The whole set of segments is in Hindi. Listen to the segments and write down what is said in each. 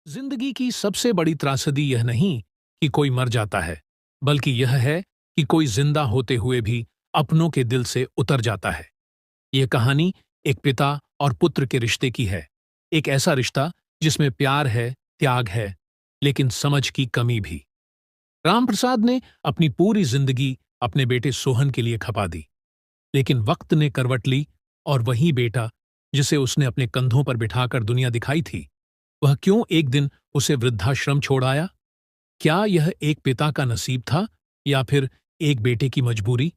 जिंदगी की सबसे बड़ी त्रासदी यह नहीं कि कोई मर जाता है, बल्कि यह है कि कोई जिंदा होते हुए भी अपनों के दिल से उतर जाता है। यह कहानी एक पिता और पुत्र के रिश्ते की है। एक ऐसा रिश्ता जिसमें प्यार है, त्याग है, लेकिन समझ की कमी भी। रामप्रसाद ने अपनी पूरी जिंदगी अपने बेटे सोहन के लिए खपा दी, लेकिन वक्त ने करवट ली और वही बेटा जिसे उसने अपने कंधों पर बिठाकर दुनिया दिखाई थी, वह क्यों एक दिन उसे वृद्धाश्रम छोड़ आया? क्या यह एक पिता का नसीब था या फिर एक बेटे की मजबूरी?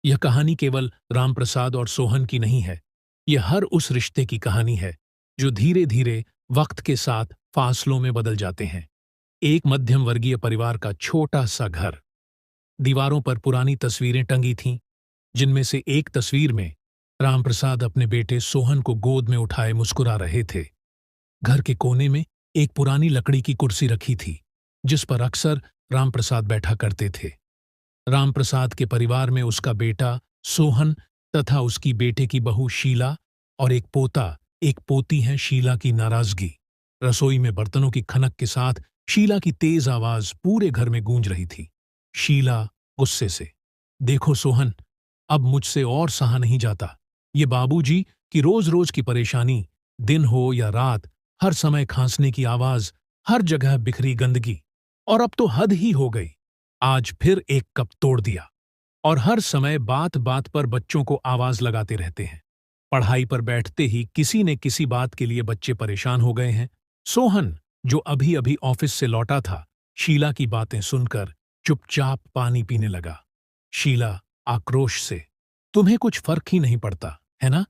यह कहानी केवल रामप्रसाद और सोहन की नहीं है। यह हर उस रिश्ते की कहानी है जो धीरे धीरे वक्त के साथ फासलों में बदल जाते हैं। एक मध्यम वर्गीय परिवार का छोटा सा घर। दीवारों पर पुरानी तस्वीरें टंगी थीं, जिनमें से एक तस्वीर में रामप्रसाद अपने बेटे सोहन को गोद में उठाए मुस्कुरा रहे थे। घर के कोने में एक पुरानी लकड़ी की कुर्सी रखी थी, जिस पर अक्सर रामप्रसाद बैठा करते थे। रामप्रसाद के परिवार में उसका बेटा सोहन तथा उसकी बेटे की बहू शीला और एक पोता, एक पोती है। शीला की नाराजगी। रसोई में बर्तनों की खनक के साथ शीला की तेज आवाज पूरे घर में गूंज रही थी। शीला गुस्से से, देखो सोहन, अब मुझसे और सहा नहीं जाता। ये बाबूजी की रोज रोज की परेशानी, दिन हो या रात, हर समय खांसने की आवाज, हर जगह बिखरी गंदगी। और अब तो हद ही हो गई। आज फिर एक कप तोड़ दिया। और हर समय बात बात पर बच्चों को आवाज लगाते रहते हैं। पढ़ाई पर बैठते ही किसी न किसी बात के लिए बच्चे परेशान हो गए हैं। सोहन, जो अभी अभी ऑफिस से लौटा था, शीला की बातें सुनकर चुपचाप पानी पीने लगा। शीला आक्रोश से, तुम्हें कुछ फर्क ही नहीं पड़ता, है ना?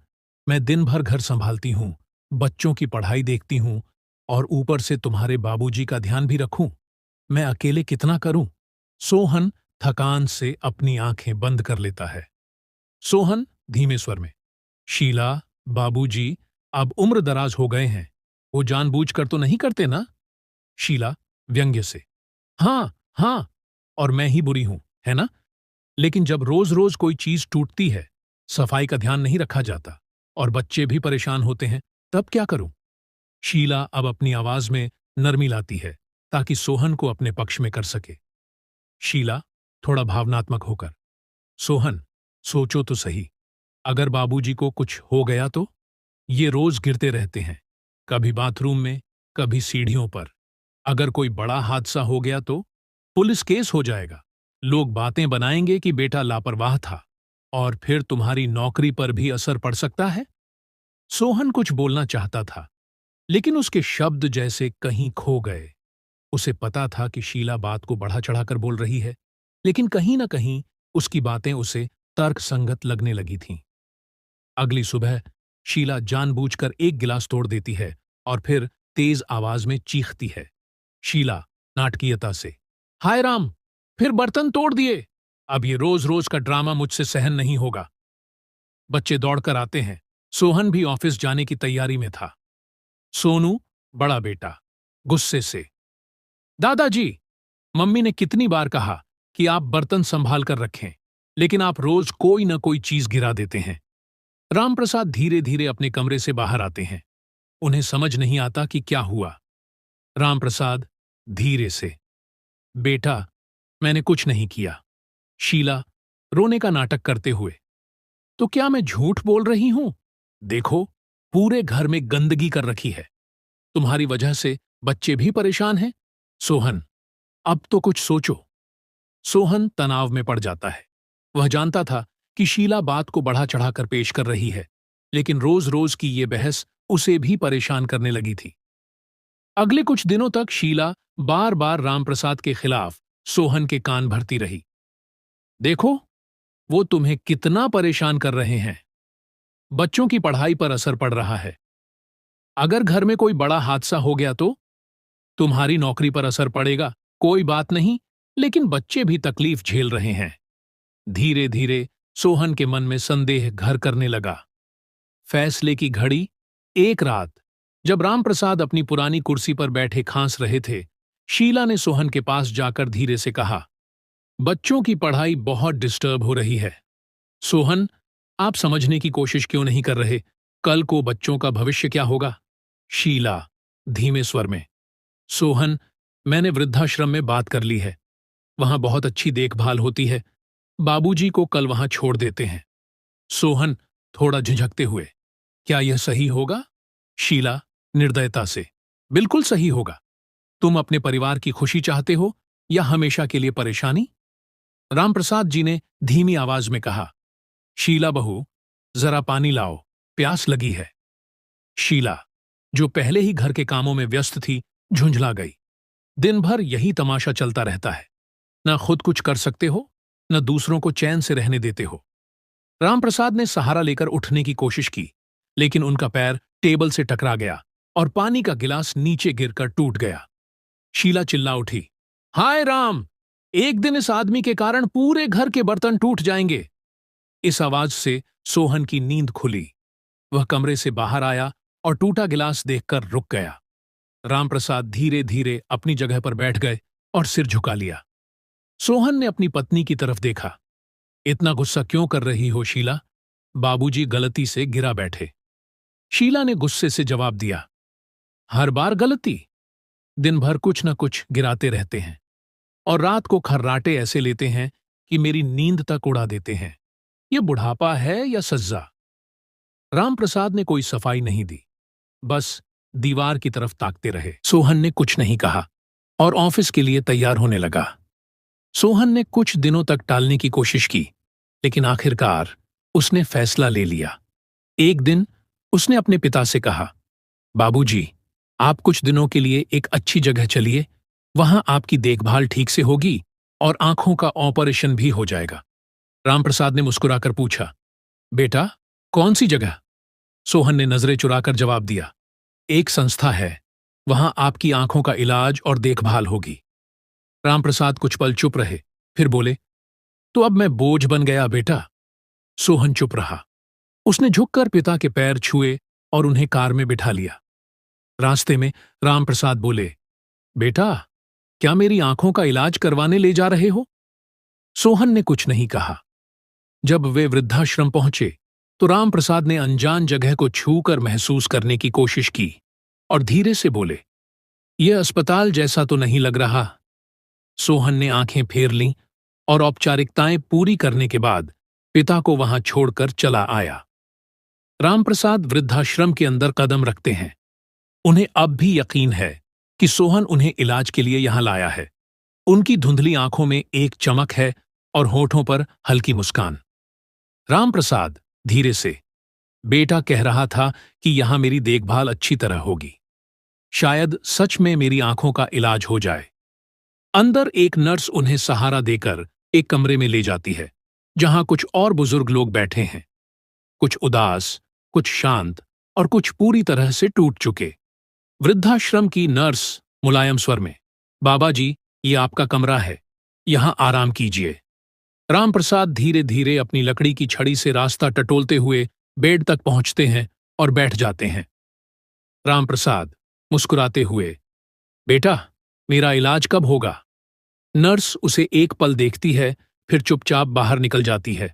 मैं दिन भर घर संभालती हूँ, बच्चों की पढ़ाई देखती हूँ और ऊपर से तुम्हारे बाबूजी का ध्यान भी रखूं। मैं अकेले कितना करूं? सोहन थकान से अपनी आंखें बंद कर लेता है। सोहन धीमे स्वर में, शीला, बाबूजी अब उम्र दराज हो गए हैं, वो जानबूझकर तो नहीं करते ना? शीला व्यंग्य से, हाँ हाँ, और मैं ही बुरी हूं, है ना? लेकिन जब रोज रोज कोई चीज टूटती है, सफाई का ध्यान नहीं रखा जाता और बच्चे भी परेशान होते हैं, तब क्या करूं? शीला अब अपनी आवाज में नरमी लाती है ताकि सोहन को अपने पक्ष में कर सके। शीला थोड़ा भावनात्मक होकर, सोहन, सोचो तो सही, अगर बाबूजी को कुछ हो गया तो? ये रोज गिरते रहते हैं, कभी बाथरूम में, कभी सीढ़ियों पर। अगर कोई बड़ा हादसा हो गया तो पुलिस केस हो जाएगा, लोग बातें बनाएंगे कि बेटा लापरवाह था, और फिर तुम्हारी नौकरी पर भी असर पड़ सकता है। सोहन कुछ बोलना चाहता था, लेकिन उसके शब्द जैसे कहीं खो गए। उसे पता था कि शीला बात को बढ़ा चढ़ाकर बोल रही है, लेकिन कहीं न कहीं उसकी बातें उसे तर्कसंगत लगने लगी थीं। अगली सुबह शीला जानबूझकर एक गिलास तोड़ देती है और फिर तेज आवाज में चीखती है। शीला नाटकीयता से, हाय राम, फिर बर्तन तोड़ दिए। अब ये रोज रोज का ड्रामा मुझसे सहन नहीं होगा। बच्चे दौड़कर आते हैं। सोहन भी ऑफिस जाने की तैयारी में था। सोनू, बड़ा बेटा, गुस्से से, दादाजी, मम्मी ने कितनी बार कहा कि आप बर्तन संभाल कर रखें, लेकिन आप रोज कोई न कोई चीज गिरा देते हैं। रामप्रसाद धीरे धीरे अपने कमरे से बाहर आते हैं। उन्हें समझ नहीं आता कि क्या हुआ। रामप्रसाद धीरे से, बेटा, मैंने कुछ नहीं किया। शीला रोने का नाटक करते हुए, तो क्या मैं झूठ बोल रही हूं? देखो, पूरे घर में गंदगी कर रखी है। तुम्हारी वजह से बच्चे भी परेशान हैं। सोहन, अब तो कुछ सोचो। सोहन तनाव में पड़ जाता है। वह जानता था कि शीला बात को बढ़ा चढ़ाकर पेश कर रही है, लेकिन रोज रोज की ये बहस उसे भी परेशान करने लगी थी। अगले कुछ दिनों तक शीला बार बार रामप्रसाद के खिलाफ सोहन के कान भरती रही। देखो, वो तुम्हें कितना परेशान कर रहे हैं। बच्चों की पढ़ाई पर असर पड़ रहा है। अगर घर में कोई बड़ा हादसा हो गया तो तुम्हारी नौकरी पर असर पड़ेगा। कोई बात नहीं, लेकिन बच्चे भी तकलीफ झेल रहे हैं। धीरे धीरे सोहन के मन में संदेह घर करने लगा। फैसले की घड़ी। एक रात जब रामप्रसाद अपनी पुरानी कुर्सी पर बैठे खांस रहे थे, शीला ने सोहन के पास जाकर धीरे से कहा, बच्चों की पढ़ाई बहुत डिस्टर्ब हो रही है। सोहन, आप समझने की कोशिश क्यों नहीं कर रहे? कल को बच्चों का भविष्य क्या होगा? शीला धीमे स्वर में, सोहन, मैंने वृद्धाश्रम में बात कर ली है। वहां बहुत अच्छी देखभाल होती है। बाबूजी को कल वहां छोड़ देते हैं। सोहन, थोड़ा झिझकते हुए, क्या यह सही होगा? शीला, निर्दयता से, बिल्कुल सही होगा। तुम अपने परिवार की खुशी चाहते हो या हमेशा के लिए परेशानी? रामप्रसाद जी ने धीमी आवाज में कहा। शीला बहू, जरा पानी लाओ, प्यास लगी है। शीला, जो पहले ही घर के कामों में व्यस्त थी, झुंझला गई। दिन भर यही तमाशा चलता रहता है। न खुद कुछ कर सकते हो, न दूसरों को चैन से रहने देते हो। रामप्रसाद ने सहारा लेकर उठने की कोशिश की, लेकिन उनका पैर टेबल से टकरा गया और पानी का गिलास नीचे गिरकर टूट गया। शीला चिल्ला उठी, हाय राम! एक दिन इस आदमी के कारण पूरे घर के बर्तन टूट जाएंगे। इस आवाज से सोहन की नींद खुली। वह कमरे से बाहर आया और टूटा गिलास देखकर रुक गया। रामप्रसाद धीरे धीरे अपनी जगह पर बैठ गए और सिर झुका लिया। सोहन ने अपनी पत्नी की तरफ देखा। इतना गुस्सा क्यों कर रही हो शीला? बाबूजी गलती से गिरा बैठे। शीला ने गुस्से से जवाब दिया, हर बार गलती? दिन भर कुछ न कुछ गिराते रहते हैं और रात को खर्राटे ऐसे लेते हैं कि मेरी नींद तक उड़ा देते हैं। ये बुढ़ापा है या सज्जा? रामप्रसाद ने कोई सफाई नहीं दी, बस दीवार की तरफ ताकते रहे। सोहन ने कुछ नहीं कहा और ऑफिस के लिए तैयार होने लगा। सोहन ने कुछ दिनों तक टालने की कोशिश की, लेकिन आखिरकार उसने फैसला ले लिया। एक दिन उसने अपने पिता से कहा, बाबूजी, आप कुछ दिनों के लिए एक अच्छी जगह चलिए। वहां आपकी देखभाल ठीक से होगी और आंखों का ऑपरेशन भी हो जाएगा। रामप्रसाद ने मुस्कुराकर पूछा, बेटा, कौन सी जगह? सोहन ने नजरें चुराकर जवाब दिया, एक संस्था है, वहां आपकी आंखों का इलाज और देखभाल होगी। रामप्रसाद कुछ पल चुप रहे, फिर बोले, तो अब मैं बोझ बन गया बेटा? सोहन चुप रहा। उसने झुककर पिता के पैर छुए और उन्हें कार में बिठा लिया। रास्ते में रामप्रसाद बोले, बेटा, क्या मेरी आंखों का इलाज करवाने ले जा रहे हो? सोहन ने कुछ नहीं कहा। जब वे वृद्धाश्रम पहुंचे तो रामप्रसाद ने अनजान जगह को छूकर महसूस करने की कोशिश की और धीरे से बोले, यह अस्पताल जैसा तो नहीं लग रहा। सोहन ने आंखें फेर लीं और औपचारिकताएं पूरी करने के बाद पिता को वहां छोड़कर चला आया। रामप्रसाद वृद्धाश्रम के अंदर कदम रखते हैं। उन्हें अब भी यकीन है कि सोहन उन्हें इलाज के लिए यहां लाया है। उनकी धुंधली आंखों में एक चमक है और होठों पर हल्की मुस्कान। रामप्रसाद धीरे से, बेटा कह रहा था कि यहां मेरी देखभाल अच्छी तरह होगी। शायद सच में मेरी आंखों का इलाज हो जाए। अंदर एक नर्स उन्हें सहारा देकर एक कमरे में ले जाती है, जहां कुछ और बुजुर्ग लोग बैठे हैं। कुछ उदास, कुछ शांत और कुछ पूरी तरह से टूट चुके। वृद्धाश्रम की नर्स मुलायम स्वर में, बाबा जी, ये आपका कमरा है, यहां आराम कीजिए। रामप्रसाद धीरे धीरे अपनी लकड़ी की छड़ी से रास्ता टटोलते हुए बेड तक पहुंचते हैं और बैठ जाते हैं। रामप्रसाद मुस्कुराते हुए, बेटा, मेरा इलाज कब होगा? नर्स उसे एक पल देखती है, फिर चुपचाप बाहर निकल जाती है।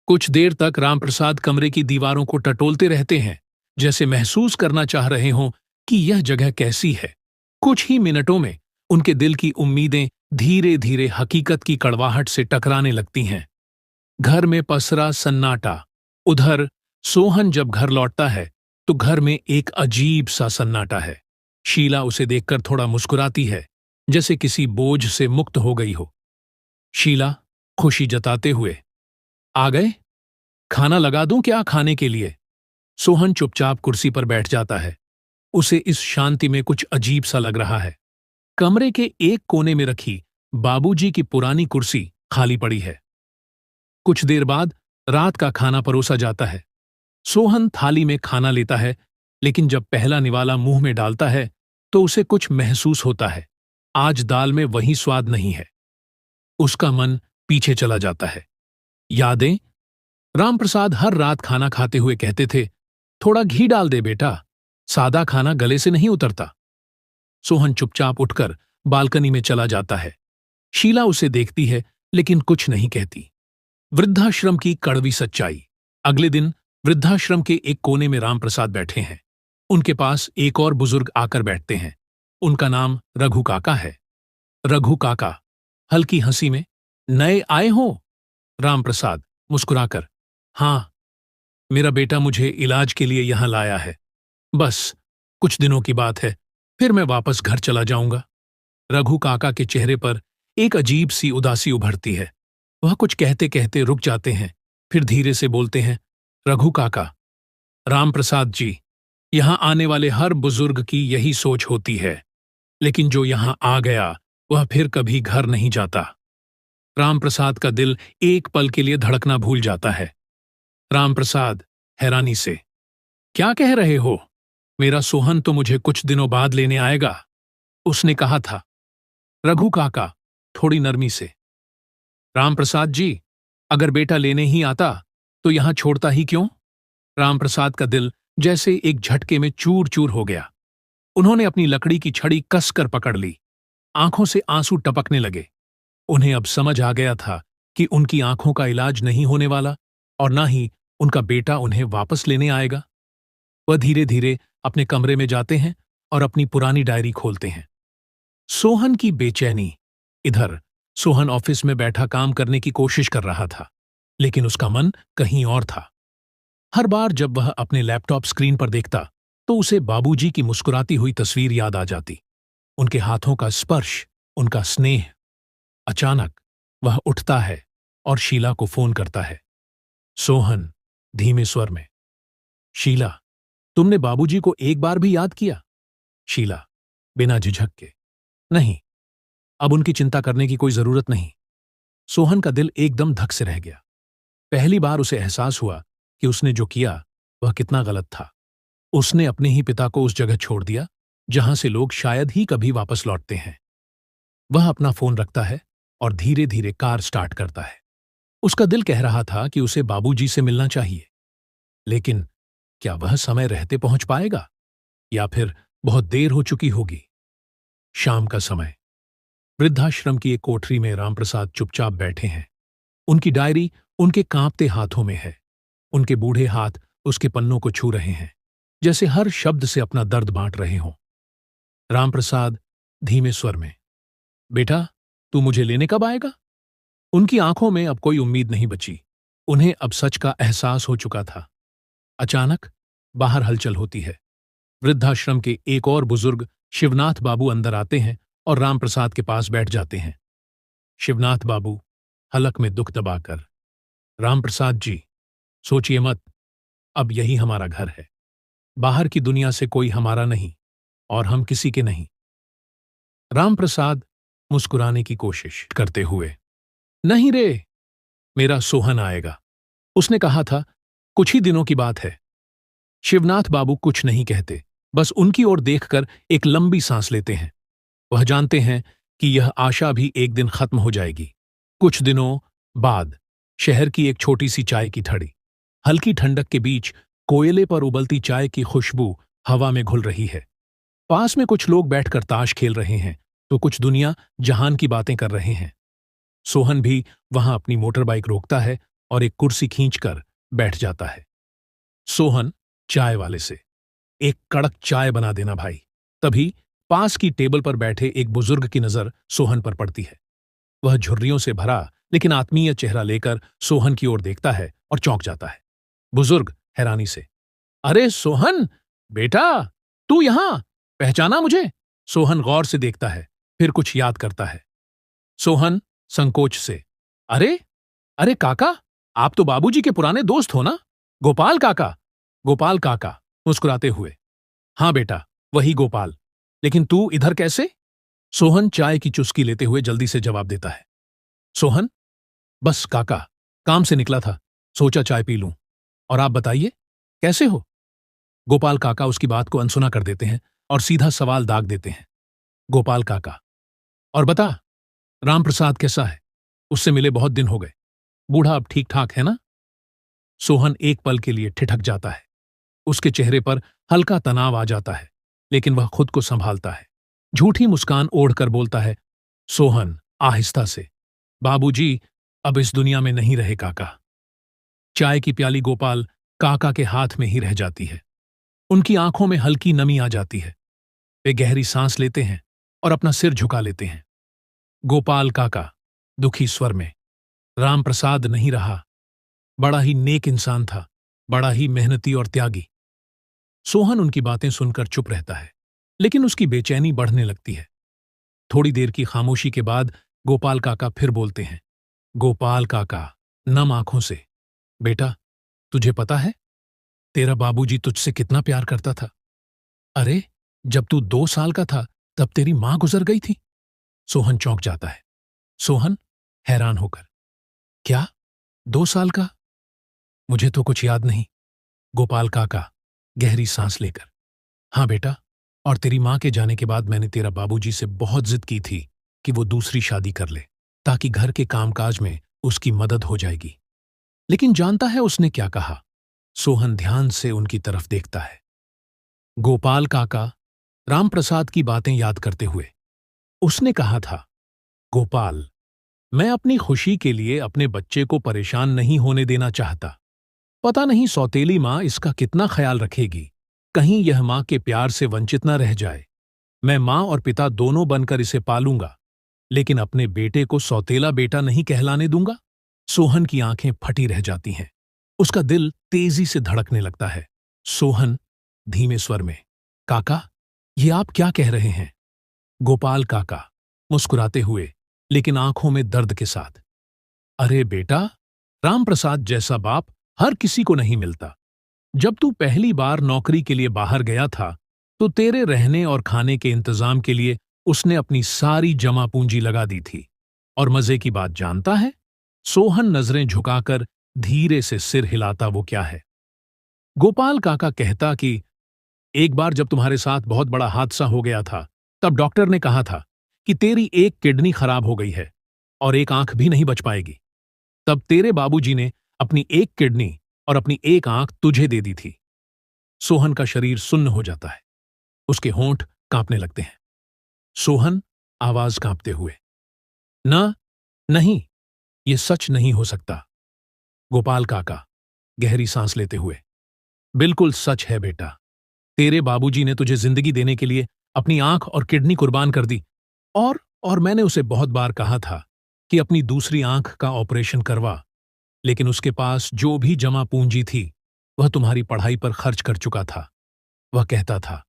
कुछ देर तक रामप्रसाद कमरे की दीवारों को टटोलते रहते हैं, जैसे महसूस करना चाह रहे हों कि यह जगह कैसी है। कुछ ही मिनटों में उनके दिल की उम्मीदें धीरे धीरे हकीकत की कड़वाहट से टकराने लगती हैं। घर में पसरा सन्नाटा। उधर सोहन जब घर लौटता है तो घर में एक अजीब सा सन्नाटा है। शीला उसे देखकर थोड़ा मुस्कुराती है, जैसे किसी बोझ से मुक्त हो गई हो। शीला खुशी जताते हुए, आ गए? खाना लगा दूं क्या खाने के लिए? सोहन चुपचाप कुर्सी पर बैठ जाता है। उसे इस शांति में कुछ अजीब सा लग रहा है। कमरे के एक कोने में रखी बाबूजी की पुरानी कुर्सी खाली पड़ी है। कुछ देर बाद रात का खाना परोसा जाता है। सोहन थाली में खाना लेता है, लेकिन जब पहला निवाला मुंह में डालता है तो उसे कुछ महसूस होता है। आज दाल में वही स्वाद नहीं है। उसका मन पीछे चला जाता है। यादें? रामप्रसाद हर रात खाना खाते हुए कहते थे, थोड़ा घी डाल दे बेटा, सादा खाना गले से नहीं उतरता। सोहन चुपचाप उठकर बालकनी में चला जाता है। शीला उसे देखती है, लेकिन कुछ नहीं कहती। वृद्धाश्रम की कड़वी सच्चाई। अगले दिन वृद्धाश्रम के एक कोने में रामप्रसाद बैठे हैं। उनके पास एक और बुजुर्ग आकर बैठते हैं। उनका नाम रघु काका है। रघु काका हल्की हंसी में, नए आए हो? रामप्रसाद मुस्कुराकर, हां, मेरा बेटा मुझे इलाज के लिए यहां लाया है। बस कुछ दिनों की बात है, फिर मैं वापस घर चला जाऊंगा। रघु काका के चेहरे पर एक अजीब सी उदासी उभरती है। वह कुछ कहते कहते रुक जाते हैं, फिर धीरे से बोलते हैं, रघु काका, रामप्रसाद जी, यहां आने वाले हर बुजुर्ग की यही सोच होती है, लेकिन जो यहां आ गया वह फिर कभी घर नहीं जाता। रामप्रसाद का दिल एक पल के लिए धड़कना भूल जाता है। रामप्रसाद हैरानी से, क्या कह रहे हो? मेरा सोहन तो मुझे कुछ दिनों बाद लेने आएगा, उसने कहा था। रघु काका थोड़ी नरमी से, रामप्रसाद जी, अगर बेटा लेने ही आता तो यहां छोड़ता ही क्यों? रामप्रसाद का दिल जैसे एक झटके में चूर चूर हो गया। उन्होंने अपनी लकड़ी की छड़ी कसकर पकड़ ली। आंखों से आंसू टपकने लगे। उन्हें अब समझ आ गया था कि उनकी आंखों का इलाज नहीं होने वाला और ना ही उनका बेटा उन्हें वापस लेने आएगा। वह धीरे धीरे अपने कमरे में जाते हैं और अपनी पुरानी डायरी खोलते हैं। सोहन की बेचैनी। इधर सोहन ऑफिस में बैठा काम करने की कोशिश कर रहा था, लेकिन उसका मन कहीं और था। हर बार जब वह अपने लैपटॉप स्क्रीन पर देखता तो उसे बाबूजी की मुस्कुराती हुई तस्वीर याद आ जाती, उनके हाथों का स्पर्श, उनका स्नेह। अचानक वह उठता है और शीला को फोन करता है। सोहन धीमे स्वर में, शीला, तुमने बाबूजी को एक बार भी याद किया? शीला बिना झिझक के, नहीं, अब उनकी चिंता करने की कोई जरूरत नहीं। सोहन का दिल एकदम धक से रह गया। पहली बार उसे एहसास हुआ कि उसने जो किया वह कितना गलत था। उसने अपने ही पिता को उस जगह छोड़ दिया जहां से लोग शायद ही कभी वापस लौटते हैं। वह अपना फोन रखता है और धीरे धीरे कार स्टार्ट करता है। उसका दिल कह रहा था कि उसे बाबूजी से मिलना चाहिए, लेकिन क्या वह समय रहते पहुंच पाएगा या फिर बहुत देर हो चुकी होगी? शाम का समय। वृद्धाश्रम की एक कोठरी में रामप्रसाद चुपचाप बैठे हैं। उनकी डायरी उनके कांपते हाथों में है। उनके बूढ़े हाथ उसके पन्नों को छू रहे हैं, जैसे हर शब्द से अपना दर्द बांट रहे हों। रामप्रसाद धीमे स्वर में, बेटा, तू मुझे लेने कब आएगा? उनकी आंखों में अब कोई उम्मीद नहीं बची। उन्हें अब सच का एहसास हो चुका था। अचानक बाहर हलचल होती है। वृद्धाश्रम के एक और बुजुर्ग शिवनाथ बाबू अंदर आते हैं और रामप्रसाद के पास बैठ जाते हैं। शिवनाथ बाबू हलक में दुख दबाकर, रामप्रसाद जी, सोचिए मत, अब यही हमारा घर है। बाहर की दुनिया से कोई हमारा नहीं और हम किसी के नहीं। रामप्रसाद मुस्कुराने की कोशिश करते हुए, नहीं रे, मेरा सोहन आएगा, उसने कहा था, कुछ ही दिनों की बात है। शिवनाथ बाबू कुछ नहीं कहते, बस उनकी ओर देखकर एक लंबी सांस लेते हैं। वह जानते हैं कि यह आशा भी एक दिन खत्म हो जाएगी। कुछ दिनों बाद शहर की एक छोटी सी चाय की ठड़ी। हल्की ठंडक के बीच कोयले पर उबलती चाय की खुशबू हवा में घुल रही है। पास में कुछ लोग बैठकर ताश खेल रहे हैं तो कुछ दुनिया जहान की बातें कर रहे हैं। सोहन भी वहां अपनी मोटर बाइक रोकता है और एक कुर्सी खींचकर बैठ जाता है। सोहन चाय वाले से, एक कड़क चाय बना देना भाई। तभी पास की टेबल पर बैठे एक बुजुर्ग की नजर सोहन पर पड़ती है। वह झुर्रियों से भरा लेकिन आत्मीय चेहरा लेकर सोहन की ओर देखता है और चौंक जाता है। बुजुर्ग हैरानी से, अरे सोहन, बेटा, तू यहां, पहचाना मुझे? सोहन गौर से देखता है, फिर कुछ याद करता है। सोहन संकोच से, अरे अरे काका, आप तो बाबूजी के पुराने दोस्त हो ना? गोपाल काका। गोपाल काका मुस्कुराते हुए, हां बेटा, वही गोपाल। लेकिन तू इधर कैसे? सोहन चाय की चुस्की लेते हुए जल्दी से जवाब देता है। सोहन, बस काका, काम से निकला था, सोचा चाय पी लूं। और आप बताइए, कैसे हो? गोपाल काका उसकी बात को अनसुना कर देते हैं और सीधा सवाल दाग देते हैं। गोपाल काका, और बता, रामप्रसाद कैसा है? उससे मिले बहुत दिन हो गए। बूढ़ा अब ठीक ठाक है ना? सोहन एक पल के लिए ठिठक जाता है। उसके चेहरे पर हल्का तनाव आ जाता है, लेकिन वह खुद को संभालता है। झूठी मुस्कान ओढ़कर बोलता है, सोहन आहिस्ता से, बाबूजी अब इस दुनिया में नहीं रहे काका। चाय की प्याली गोपाल काका के हाथ में ही रह जाती है। उनकी आंखों में हल्की नमी आ जाती है। वे गहरी सांस लेते हैं और अपना सिर झुका लेते हैं। गोपाल काका दुखी स्वर में, राम प्रसाद नहीं रहा। बड़ा ही नेक इंसान था, बड़ा ही मेहनती और त्यागी। सोहन उनकी बातें सुनकर चुप रहता है, लेकिन उसकी बेचैनी बढ़ने लगती है। थोड़ी देर की खामोशी के बाद गोपाल काका फिर बोलते हैं। गोपाल काका नम आंखों से, बेटा, तुझे पता है तेरा बाबूजी तुझसे कितना प्यार करता था? अरे, जब तू 2 साल का था तब तेरी मां गुजर गई थी। सोहन चौंक जाता है। सोहन हैरान होकर, क्या 2 साल का? मुझे तो कुछ याद नहीं। गोपाल काका गहरी सांस लेकर, हाँ बेटा, और तेरी मां के जाने के बाद मैंने तेरा बाबूजी से बहुत जिद की थी कि वो दूसरी शादी कर ले, ताकि घर के कामकाज में उसकी मदद हो जाएगी। लेकिन जानता है उसने क्या कहा? सोहन ध्यान से उनकी तरफ देखता है। गोपाल काका रामप्रसाद की बातें याद करते हुए, उसने कहा था, गोपाल, मैं अपनी खुशी के लिए अपने बच्चे को परेशान नहीं होने देना चाहता। पता नहीं सौतेली मां इसका कितना ख्याल रखेगी, कहीं यह मां के प्यार से वंचित न रह जाए। मैं मां और पिता दोनों बनकर इसे पालूंगा, लेकिन अपने बेटे को सौतेला बेटा नहीं कहलाने दूंगा। सोहन की आंखें फटी रह जाती हैं। उसका दिल तेजी से धड़कने लगता है। सोहन धीमे स्वर में, काका, ये आप क्या कह रहे हैं? गोपाल काका मुस्कुराते हुए, लेकिन आंखों में दर्द के साथ, अरे बेटा, रामप्रसाद जैसा बाप हर किसी को नहीं मिलता। जब तू पहली बार नौकरी के लिए बाहर गया था तो तेरे रहने और खाने के इंतजाम के लिए उसने अपनी सारी जमा पूंजी लगा दी थी। और मजे की बात जानता है? सोहन नजरें झुकाकर धीरे से सिर हिलाता, वो क्या है? गोपाल काका कहता कि एक बार जब तुम्हारे साथ बहुत बड़ा हादसा हो गया था, तब डॉक्टर ने कहा था कि तेरी एक किडनी खराब हो गई है और एक आंख भी नहीं बच पाएगी। तब तेरे बाबूजी ने अपनी एक किडनी और अपनी एक आंख तुझे दे दी थी। सोहन का शरीर सुन्न हो जाता है। उसके होंठ कांपने लगते हैं। सोहन आवाज कांपते हुए, ना, नहीं, ये सच नहीं हो सकता। गोपाल काका गहरी सांस लेते हुए, बिल्कुल सच है बेटा। तेरे बाबूजी ने तुझे जिंदगी देने के लिए अपनी आंख और किडनी कुर्बान कर दी। और मैंने उसे बहुत बार कहा था कि अपनी दूसरी आंख का ऑपरेशन करवा, लेकिन उसके पास जो भी जमा पूंजी थी वह तुम्हारी पढ़ाई पर खर्च कर चुका था। वह कहता था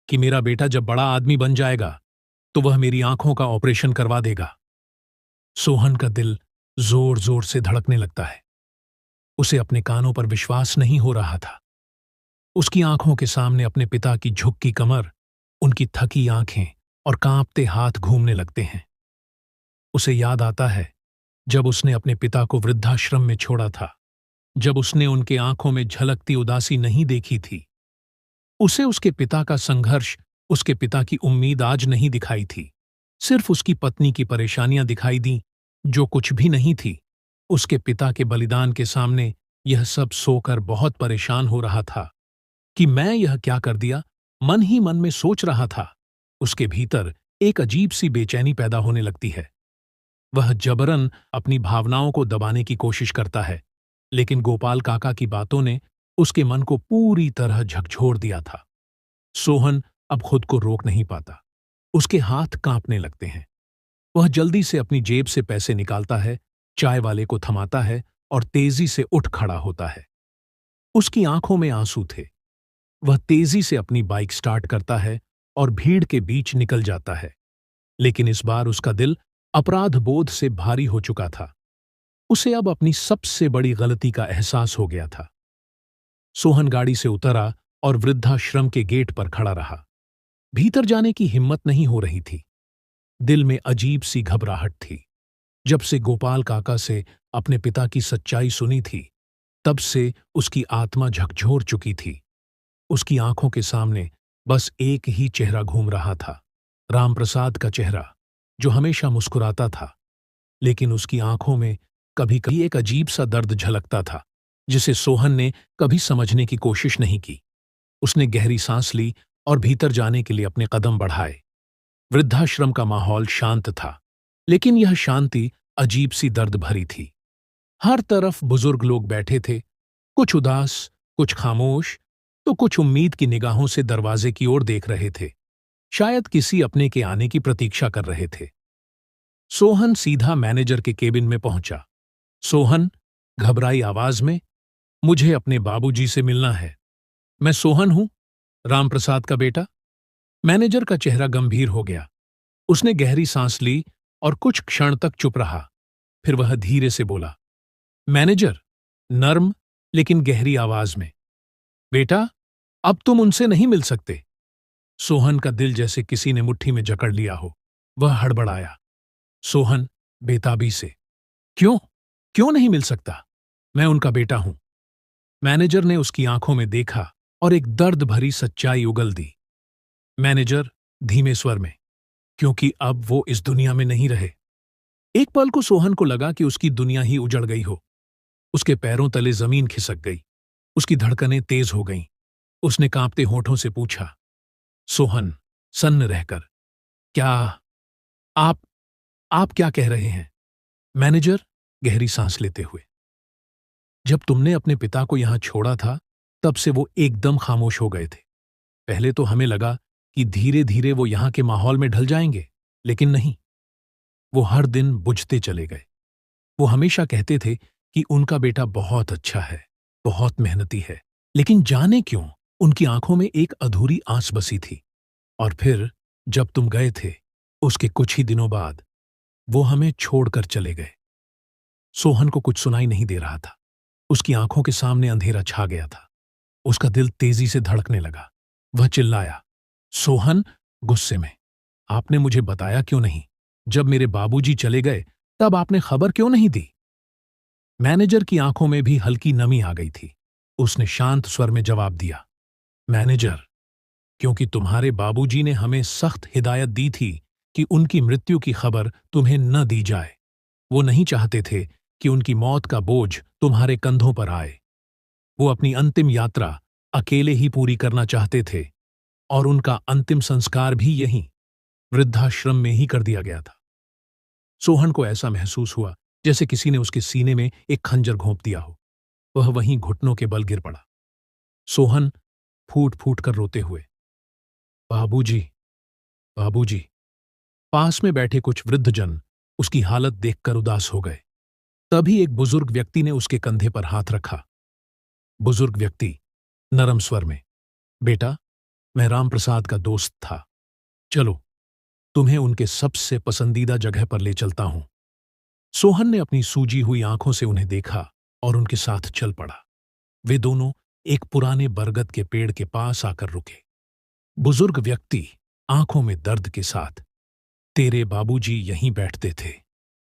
कि मेरा बेटा जब बड़ा आदमी बन जाएगा तो वह मेरी आंखों का ऑपरेशन करवा देगा। सोहन का दिल जोर जोर से धड़कने लगता है। उसे अपने कानों पर विश्वास नहीं हो रहा था। उसकी आंखों के सामने अपने पिता की झुकी कमर, उनकी थकी आंखें और कांपते हाथ घूमने लगते हैं। उसे याद आता है जब उसने अपने पिता को वृद्धाश्रम में छोड़ा था, जब उसने उनके आंखों में झलकती उदासी नहीं देखी थी। उसे उसके पिता का संघर्ष, उसके पिता की उम्मीद आज नहीं दिखाई थी। सिर्फ उसकी पत्नी की परेशानियां दिखाई दी, जो कुछ भी नहीं थी। उसके पिता के बलिदान के सामने यह सब सोकर बहुत परेशान हो रहा था कि मैं यह क्या कर दिया, मन ही मन में सोच रहा था। उसके भीतर एक अजीब सी बेचैनी पैदा होने लगती है। वह जबरन अपनी भावनाओं को दबाने की कोशिश करता है, लेकिन गोपाल काका की बातों ने उसके मन को पूरी तरह झकझोर दिया था। सोहन अब खुद को रोक नहीं पाता। उसके हाथ कांपने लगते हैं। वह जल्दी से अपनी जेब से पैसे निकालता है, चाय वाले को थमाता है और तेजी से उठ खड़ा होता है। उसकी आंखों में आंसू थे। वह तेजी से अपनी बाइक स्टार्ट करता है और भीड़ के बीच निकल जाता है। लेकिन इस बार उसका दिल अपराध बोध से भारी हो चुका था। उसे अब अपनी सबसे बड़ी गलती का एहसास हो गया था। सोहन गाड़ी से उतरा और वृद्धाश्रम के गेट पर खड़ा रहा। भीतर जाने की हिम्मत नहीं हो रही थी। दिल में अजीब सी घबराहट थी। जब से गोपाल काका से अपने पिता की सच्चाई सुनी थी, तब से उसकी आत्मा झकझोर चुकी थी। उसकी आंखों के सामने बस एक ही चेहरा घूम रहा था, रामप्रसाद का चेहरा, जो हमेशा मुस्कुराता था। लेकिन उसकी आंखों में कभी कभी एक अजीब सा दर्द झलकता था, जिसे सोहन ने कभी समझने की कोशिश नहीं की। उसने गहरी सांस ली और भीतर जाने के लिए अपने कदम बढ़ाए। वृद्धाश्रम का माहौल शांत था, लेकिन यह शांति अजीब सी दर्द भरी थी। हर तरफ बुजुर्ग लोग बैठे थे, कुछ उदास, कुछ खामोश, तो कुछ उम्मीद की निगाहों से दरवाजे की ओर देख रहे थे। शायद किसी अपने के आने की प्रतीक्षा कर रहे थे। सोहन सीधा मैनेजर के केबिन में पहुंचा। सोहन, घबराई आवाज में, मुझे अपने बाबूजी से मिलना है। मैं सोहन हूं, रामप्रसाद का बेटा। मैनेजर का चेहरा गंभीर हो गया। उसने गहरी सांस ली और कुछ क्षण तक चुप रहा। फिर वह धीरे से बोला, मैनेजर, नर्म लेकिन गहरी आवाज में, बेटा, अब तुम उनसे नहीं मिल सकते। सोहन का दिल जैसे किसी ने मुट्ठी में जकड़ लिया हो। वह हड़बड़ाया। सोहन, बेताबी से, क्यों क्यों नहीं मिल सकता? मैं उनका बेटा हूं। मैनेजर ने उसकी आंखों में देखा और एक दर्द भरी सच्चाई उगल दी। मैनेजर, धीमे स्वर में, क्योंकि अब वो इस दुनिया में नहीं रहे। एक पल को सोहन को लगा कि उसकी दुनिया ही उजड़ गई हो। उसके पैरों तले जमीन खिसक गई। उसकी धड़कनें तेज हो गईं। उसने कांपते होठों से पूछा, सोहन, सन्न रहकर, क्या आप आप क्या कह रहे हैं? मैनेजर, गहरी सांस लेते हुए, जब तुमने अपने पिता को यहां छोड़ा था, तब से वो एकदम खामोश हो गए थे। पहले तो हमें लगा कि धीरे धीरे वो यहां के माहौल में ढल जाएंगे, लेकिन नहीं। वो हर दिन बुझते चले गए। वो हमेशा कहते थे कि उनका बेटा बहुत अच्छा है, बहुत मेहनती है, लेकिन जाने क्यों उनकी आंखों में एक अधूरी आस बसी थी। और फिर जब तुम गए थे, उसके कुछ ही दिनों बाद वो हमें छोड़कर चले गए। सोहन को कुछ सुनाई नहीं दे रहा था। उसकी आंखों के सामने अंधेरा छा गया था। उसका दिल तेजी से धड़कने लगा। वह चिल्लाया, सोहन, गुस्से में, आपने मुझे बताया क्यों नहीं? जब मेरे बाबूजी चले गए, तब आपने खबर क्यों नहीं दी? मैनेजर की आंखों में भी हल्की नमी आ गई थी। उसने शांत स्वर में जवाब दिया, मैनेजर, क्योंकि तुम्हारे बाबूजी ने हमें सख्त हिदायत दी थी कि उनकी मृत्यु की खबर तुम्हें न दी जाए। वो नहीं चाहते थे कि उनकी मौत का बोझ तुम्हारे कंधों पर आए। वो अपनी अंतिम यात्रा अकेले ही पूरी करना चाहते थे और उनका अंतिम संस्कार भी यहीं, वृद्धाश्रम में ही कर दिया गया था। सोहन को ऐसा महसूस हुआ जैसे किसी ने उसके सीने में एक खंजर घोंप दिया हो। वह वहीं घुटनों के बल गिर पड़ा। सोहन, फूट फूट कर रोते हुए, बाबूजी, बाबूजी। पास में बैठे कुछ वृद्धजन उसकी हालत देखकर उदास हो गए। तभी एक बुजुर्ग व्यक्ति ने उसके कंधे पर हाथ रखा। बुजुर्ग व्यक्ति, नरम स्वर में, बेटा, मैं रामप्रसाद का दोस्त था। चलो, तुम्हें उनके सबसे पसंदीदा जगह पर ले चलता हूं। सोहन ने अपनी सूजी हुई आंखों से उन्हें देखा और उनके साथ चल पड़ा। वे दोनों एक पुराने बरगद के पेड़ के पास आकर रुके। बुजुर्ग व्यक्ति, आंखों में दर्द के साथ, तेरे बाबूजी यहीं बैठते थे,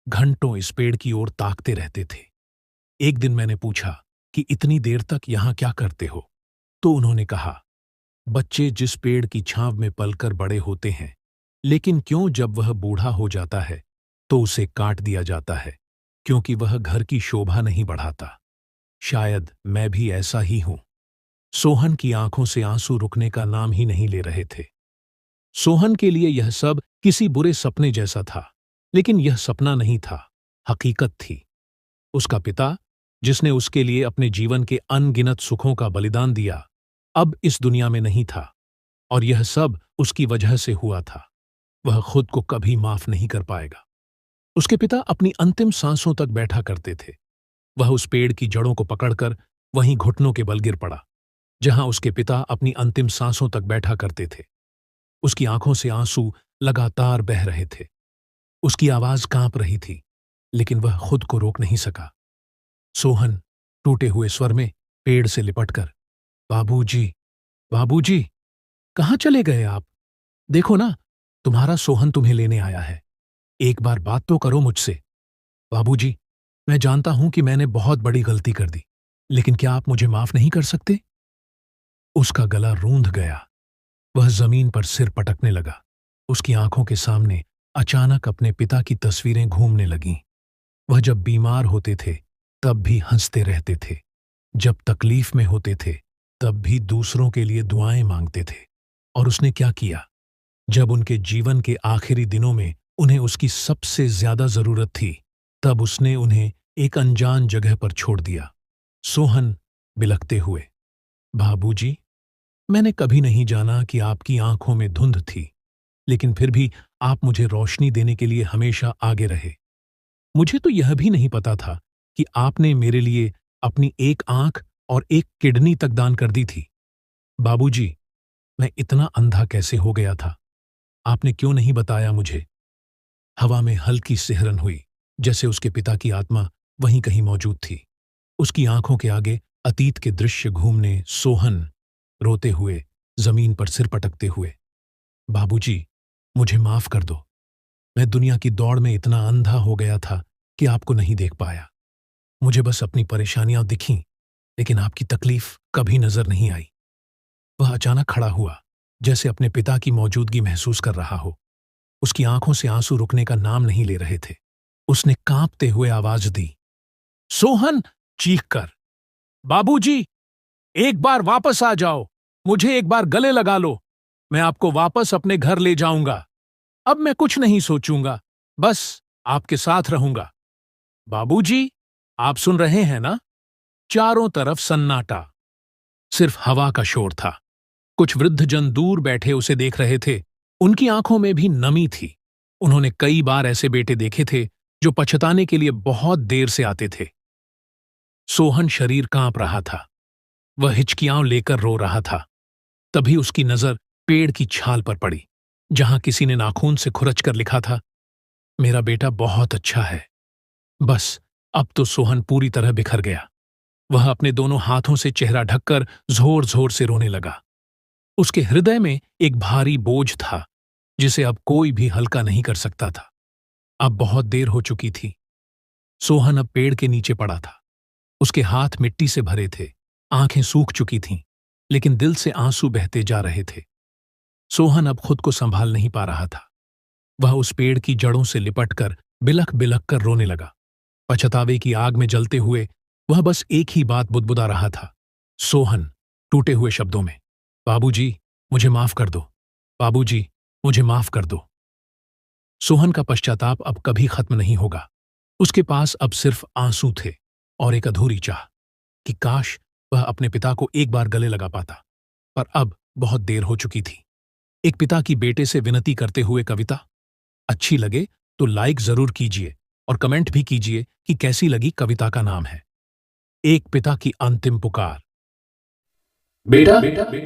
घंटों इस पेड़ की ओर ताकते रहते थे। एक दिन मैंने पूछा कि इतनी देर तक यहां क्या करते हो? तो उन्होंने कहा, बच्चे जिस पेड़ की छांव में पलकर बड़े होते हैं, लेकिन क्यों जब वह बूढ़ा हो जाता है तो उसे काट दिया जाता है, क्योंकि वह घर की शोभा नहीं बढ़ाता। शायद मैं भी ऐसा ही हूं। सोहन की आंखों से आंसू रुकने का नाम ही नहीं ले रहे थे। सोहन के लिए यह सब किसी बुरे सपने जैसा था, लेकिन यह सपना नहीं था, हकीकत थी। उसका पिता, जिसने उसके लिए अपने जीवन के अनगिनत सुखों का बलिदान दिया, अब इस दुनिया में नहीं था, और यह सब उसकी वजह से हुआ था। वह खुद को कभी माफ नहीं कर पाएगा। उसके पिता अपनी अंतिम सांसों तक बैठा करते थे। वह उस पेड़ की जड़ों को पकड़कर वहीं घुटनों के बल गिर पड़ा, जहां उसके पिता अपनी अंतिम सांसों तक बैठा करते थे। उसकी आंखों से आंसू लगातार बह रहे थे। उसकी आवाज कांप रही थी, लेकिन वह खुद को रोक नहीं सका। सोहन, टूटे हुए स्वर में, पेड़ से लिपटकर, बाबूजी, बाबूजी, कहां चले गए आप? देखो ना, तुम्हारा सोहन तुम्हें लेने आया है। एक बार बात तो करो मुझसे। बाबूजी, मैं जानता हूं कि मैंने बहुत बड़ी गलती कर दी, लेकिन क्या आप मुझे माफ नहीं कर सकते? उसका गला रूंध गया। वह जमीन पर सिर पटकने लगा। उसकी आंखों के सामने अचानक अपने पिता की तस्वीरें घूमने लगीं। वह जब बीमार होते थे, तब भी हंसते रहते थे। जब तकलीफ में होते थे, तब भी दूसरों के लिए दुआएं मांगते थे। और उसने क्या किया? जब उनके जीवन के आखिरी दिनों में उन्हें उसकी सबसे ज्यादा जरूरत थी, तब उसने उन्हें एक अनजान जगह पर छोड़ दिया। सोहन, बिलखते हुए, बाबूजी, मैंने कभी नहीं जाना कि आपकी आंखों में धुंध थी। लेकिन फिर भी आप मुझे रोशनी देने के लिए हमेशा आगे रहे। मुझे तो यह भी नहीं पता था कि आपने मेरे लिए अपनी एक आंख और एक किडनी तक दान कर दी थी। बाबूजी, मैं इतना अंधा कैसे हो गया था? आपने क्यों नहीं बताया मुझे? हवा में हल्की सिहरन हुई, जैसे उसके पिता की आत्मा वहीं कहीं मौजूद थी। उसकी आंखों के आगे अतीत के दृश्य घूमने, सोहन रोते हुए, जमीन पर सिर पटकते हुए। बाबूजी, मुझे माफ कर दो। मैं दुनिया की दौड़ में इतना अंधा हो गया था कि आपको नहीं देख पाया। मुझे बस अपनी परेशानियां दिखीं, लेकिन आपकी तकलीफ कभी नजर नहीं आई। वह अचानक खड़ा हुआ, जैसे अपने पिता की मौजूदगी महसूस कर रहा हो। उसकी आंखों से आंसू रुकने का नाम नहीं ले रहे थे। उसने कांपते हुए आवाज दी, सोहन, चीखकर, बाबूजी, एक बार वापस आ जाओ। मुझे एक बार गले लगा लो। मैं आपको वापस अपने घर ले जाऊंगा। अब मैं कुछ नहीं सोचूंगा, बस आपके साथ रहूंगा। बाबूजी, आप सुन रहे हैं ना? चारों तरफ सन्नाटा, सिर्फ हवा का शोर था। कुछ वृद्धजन दूर बैठे उसे देख रहे थे। उनकी आंखों में भी नमी थी। उन्होंने कई बार ऐसे बेटे देखे थे जो पछताने के लिए बहुत देर से आते थे। सोहन शरीर कांप रहा था। वह हिचकियां लेकर रो रहा था। तभी उसकी नजर पेड़ की छाल पर पड़ी, जहां किसी ने नाखून से खुरच कर लिखा था, मेरा बेटा बहुत अच्छा है। बस अब तो सोहन पूरी तरह बिखर गया। वह अपने दोनों हाथों से चेहरा ढककर जोर जोर से रोने लगा। उसके हृदय में एक भारी बोझ था, जिसे अब कोई भी हल्का नहीं कर सकता था। अब बहुत देर हो चुकी थी। सोहन अब पेड़ के नीचे पड़ा था। उसके हाथ मिट्टी से भरे थे, आंखें सूख चुकी थीं, लेकिन दिल से आंसू बहते जा रहे थे। सोहन अब खुद को संभाल नहीं पा रहा था। वह उस पेड़ की जड़ों से लिपटकर बिलख बिलख कर रोने लगा। पछतावे की आग में जलते हुए वह बस एक ही बात बुदबुदा रहा था, सोहन, टूटे हुए शब्दों में, बाबूजी, मुझे माफ कर दो। बाबूजी, मुझे माफ कर दो। सोहन का पश्चाताप अब कभी खत्म नहीं होगा। उसके पास अब सिर्फ आंसू थे और एक अधूरी चाह कि काश वह अपने पिता को एक बार गले लगा पाता। पर अब बहुत देर हो चुकी थी। एक पिता की बेटे से विनती करते हुए कविता। अच्छी लगे तो लाइक जरूर कीजिए और कमेंट भी कीजिए कि कैसी लगी। कविता का नाम है एक पिता की अंतिम पुकार। बेटा,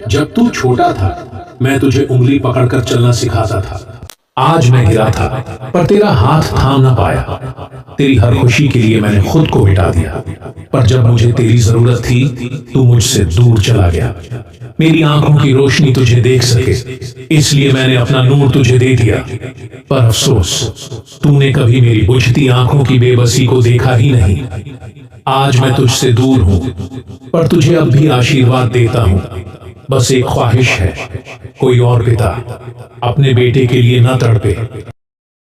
जब तू छोटा था मैं तुझे उंगली पकड़कर चलना सिखाता था। आज मैं गिरा था पर तेरा हाथ थाम ना पाया। तेरी हर खुशी के लिए मैंने खुद को मिटा दिया, पर जब मुझे तेरी जरूरत थी तू मुझसे दूर चला गया। मेरी आंखों की रोशनी तुझे देख सके, इसलिए मैंने अपना नूर तुझे दे दिया। पर अफसोस, तूने कभी मेरी बुझती आंखों की बेबसी को देखा ही नहीं। आज मैं तुझसे दूर हूं, पर तुझे अब भी आशीर्वाद देता हूं। बस एक ख्वाहिश है, कोई और पिता अपने बेटे के लिए न तड़पे।